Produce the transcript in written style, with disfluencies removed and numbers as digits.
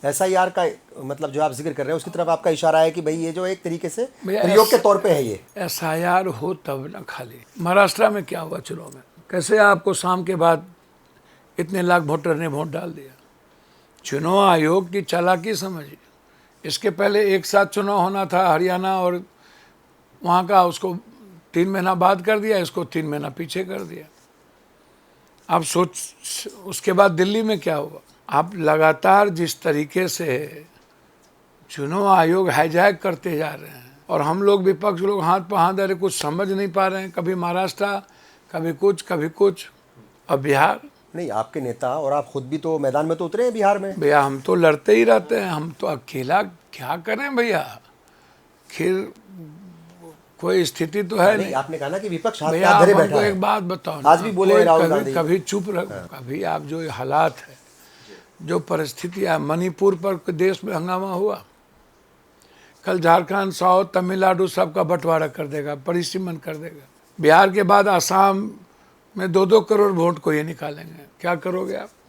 SIR का मतलब जो आप जिक्र कर रहे हैं उसकी तरफ आपका इशारा है कि भाई ये जो एक तरीके से भैया प्रयोग के तौर पे है ये। SIR हो तब ना खाली। महाराष्ट्र में क्या हुआ चुनाव में, कैसे आपको शाम के बाद इतने लाख वोटर ने वोट डाल दिया। चुनाव आयोग की चालाकी समझिए। इसके पहले एक साथ चुनाव होना था हरियाणा और वहाँ का, उसको 3 महीना बाद कर दिया, इसको 3 महीना पीछे कर दिया। आप सोच, उसके बाद दिल्ली में क्या हुआ। आप लगातार जिस तरीके से चुनाव आयोग हाईजैक करते जा रहे हैं और हम लोग विपक्ष लोग हाथ पर हाथ धरे कुछ समझ नहीं पा रहे हैं। कभी महाराष्ट्र, कभी कुछ। अब बिहार। नहीं, आपके नेता और आप खुद भी तो मैदान में तो उतरे हैं बिहार में। भैया हम तो लड़ते ही रहते हैं, हम तो अकेला क्या करें भैया। फिर कोई स्थिति तो है नहीं। आपने कहा ना कि विपक्ष हाथ पे भैया हाथ आप धरे बैठा हमको है। एक बात बताओ ना, आज भी बोले राहुल कभी गांधी। कभी चुप रहो। कभी आप जो ये हालात है, जो परिस्थितियाँ, मणिपुर पर देश में हंगामा हुआ, कल झारखंड, साउथ, तमिलनाडु सबका बंटवारा कर देगा, परिसीमन कर देगा। बिहार के बाद आसाम में 2-2 करोड़ वोट को ये निकालेंगे। क्या करोगे आप?